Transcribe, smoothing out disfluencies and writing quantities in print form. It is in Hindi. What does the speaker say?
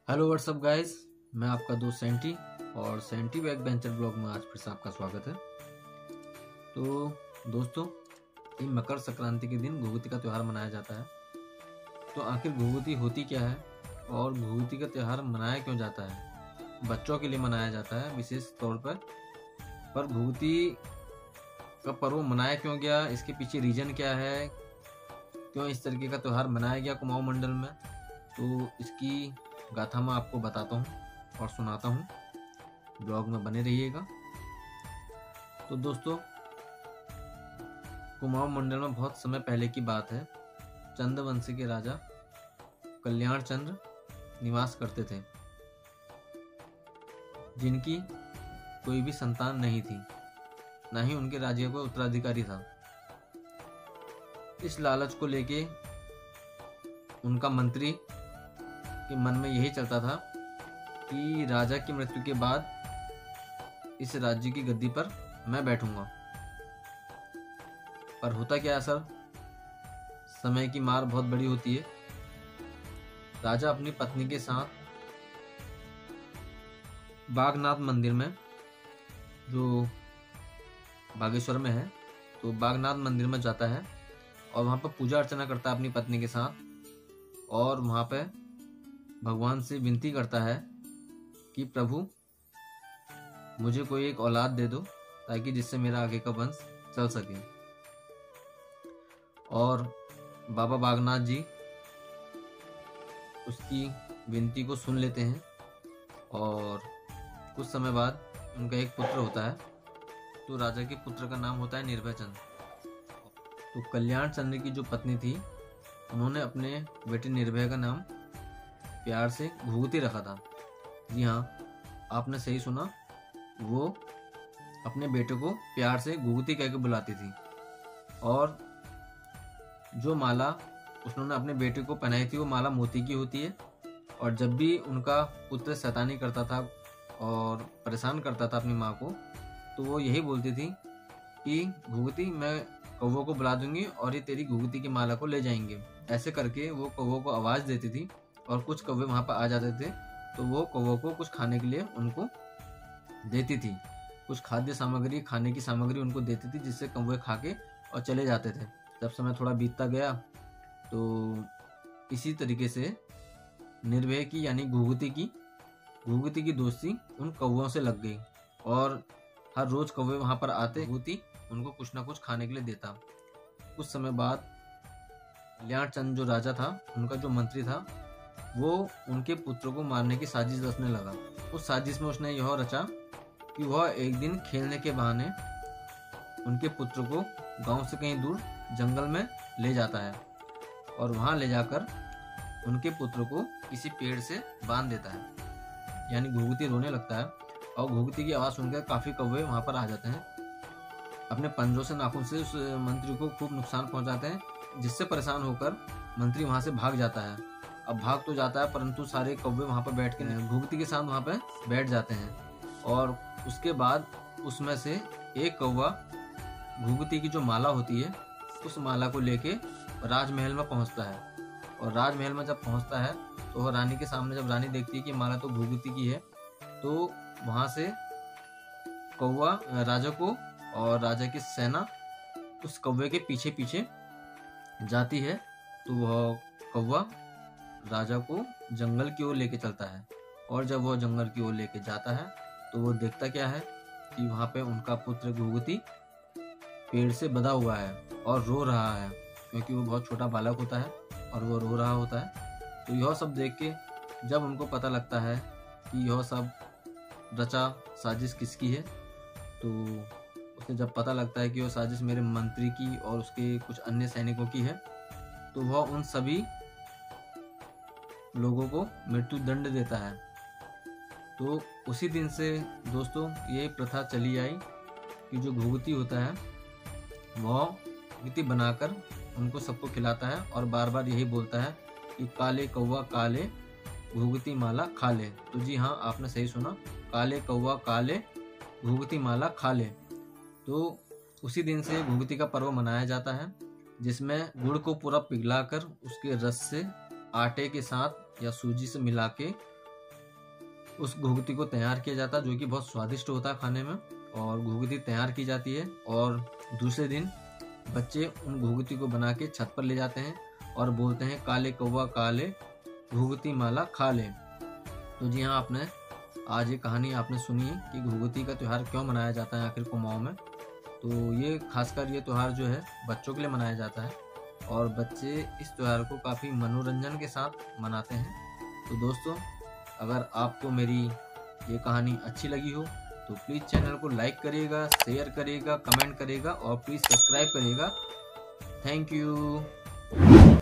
हेलो व्हाट्सअप गाइस, मैं आपका दोस्त सेंटी और सेंटी बैक बेंचर ब्लॉग में आज फिर से आपका स्वागत है। तो दोस्तों, ये मकर संक्रांति के दिन घुघुती का त्यौहार मनाया जाता है। तो आखिर घुघुती होती क्या है और घुघुती का त्यौहार मनाया क्यों जाता है? बच्चों के लिए मनाया जाता है विशेष तौर पर घुघुती का पर्व मनाया क्यों गया, इसके पीछे रीजन क्या है, क्यों इस तरीके का त्यौहार मनाया गया कुमाऊं मंडल में, तो इसकी गाथा मैं आपको बताता हूँ और सुनाता हूँ। ब्लॉग में बने रहिएगा। तो दोस्तों, कुमाऊं मंडल में बहुत समय पहले की बात है। चंद्रवंशी के राजा कल्याण चंद्र निवास करते थे, जिनकी कोई भी संतान नहीं थी, ना ही उनके राज्य को उत्तराधिकारी था। इस लालच को लेके उनका मंत्री के मन में यही चलता था कि राजा की मृत्यु के बाद इस राज्य की गद्दी पर मैं बैठूंगा। पर होता क्या है सर, समय की मार बहुत बड़ी होती है। राजा अपनी पत्नी के साथ बागनाथ मंदिर में, जो बागेश्वर में है, तो बागनाथ मंदिर में जाता है और वहां पर पूजा अर्चना करता है अपनी पत्नी के साथ, और वहां पे भगवान से विनती करता है कि प्रभु मुझे कोई एक औलाद दे दो, ताकि जिससे मेरा आगे का वंश चल सके। और बाबा बागनाथ जी उसकी विनती को सुन लेते हैं और कुछ समय बाद उनका एक पुत्र होता है। तो राजा के पुत्र का नाम होता है निर्भय चंद्र। तो कल्याण चंद्र की जो पत्नी थी, उन्होंने अपने बेटे निर्भय का नाम प्यार से घुघुती रखा था। जी हाँ, आपने सही सुना, वो अपने बेटे को प्यार से घुघुती कह के बुलाती थी। और जो माला उसने अपने बेटे को पहनाई थी, वो माला मोती की होती है। और जब भी उनका पुत्र शैतानी करता था और परेशान करता था अपनी माँ को, तो वो यही बोलती थी कि घुघुती, मैं कौवों को बुला दूंगी और ये तेरी घुघुती की माला को ले जाएंगे। ऐसे करके वो कौवों को आवाज देती थी और कुछ कौवे वहां पर आ जाते थे, तो वो कौवों को कुछ खाने के लिए उनको देती थी, कुछ खाद्य सामग्री, खाने की सामग्री उनको देती थी, जिससे कौवे खा के और चले जाते थे। जब समय थोड़ा बीतता गया तो इसी तरीके से निर्भय की यानी घुघुती की दोस्ती उन कौवों से लग गई और हर रोज कौवे वहां पर आते, घुघुती उनको कुछ ना कुछ खाने के लिए देता। कुछ समय बाद कल्याण चंद्र जो राजा था, उनका जो मंत्री था, वो उनके पुत्र को मारने की साजिश रचने लगा। उस साजिश में उसने यह रचा कि वह एक दिन खेलने के बहाने उनके पुत्र को गांव से कहीं दूर जंगल में ले जाता है और वहां ले जाकर उनके पुत्र को किसी पेड़ से बांध देता है। यानी घुघुती रोने लगता है और घुघुती की आवाज सुनकर काफी कौवे वहां पर आ जाते हैं। अपने पंजों से, नाखून से उस मंत्री को खूब नुकसान पहुंचाते हैं, जिससे परेशान होकर मंत्री वहां से भाग जाता है। अब भाग तो जाता है, परंतु सारे कौवे वहां पर बैठ के घुघुती के साथ वहां पे बैठ जाते हैं। और उसके बाद उसमें से एक कौवा घुघुती की जो माला होती है, उस माला को लेके राजमहल में पहुंचता है। और राजमहल में जब पहुंचता है तो वह रानी के सामने, जब रानी देखती है कि माला तो घुघुती की है, तो वहां से कौवा राजा को और राजा की सेना उस कौवे के पीछे पीछे जाती है। तो वह कौवा राजा को जंगल की ओर लेके चलता है। और जब वो जंगल की ओर लेके जाता है तो वो देखता क्या है कि वहां पे उनका पुत्र घुघुती पेड़ से बंधा हुआ है और रो रहा है, क्योंकि वो बहुत छोटा बालक होता है और वो रो रहा होता है। तो यह सब देख के जब उनको पता लगता है कि यह सब रचा साजिश किसकी है, तो उसे जब पता लगता है कि वह साजिश मेरे मंत्री की और उसके कुछ अन्य सैनिकों की है, तो वह उन सभी लोगों को मृत्यु दंड देता है। तो उसी दिन से दोस्तों ये प्रथा चली आई कि जो घुघुती होता है वह घुघुती बनाकर उनको सबको खिलाता है और बार बार यही बोलता है कि काले कौवा काले घुघुती माला खा ले। तो जी हाँ, आपने सही सुना, काले कौवा काले घुघुती माला खा ले। तो उसी दिन से घुघुती का पर्व मनाया जाता है, जिसमें गुड़ को पूरा पिघलाकर उसके रस से आटे के साथ या सूजी से मिला के उस घुघुती को तैयार किया जाता है, जो कि बहुत स्वादिष्ट होता है खाने में। और घुघुती तैयार की जाती है और दूसरे दिन बच्चे उन घुघुती को बना के छत पर ले जाते हैं और बोलते हैं काले कौवा काले घुघुती माला खा ले। तो जी हाँ, आपने आज ये कहानी आपने सुनी कि घुघुती का त्यौहार क्यों मनाया जाता है आखिर कुमाऊं में। तो ये खासकर ये त्यौहार जो है बच्चों के लिए मनाया जाता है और बच्चे इस त्यौहार को काफ़ी मनोरंजन के साथ मनाते हैं। तो दोस्तों, अगर आपको मेरी ये कहानी अच्छी लगी हो तो प्लीज़ चैनल को लाइक करिएगा, शेयर करिएगा, कमेंट करिएगा और प्लीज़ सब्सक्राइब करिएगा। Thank you.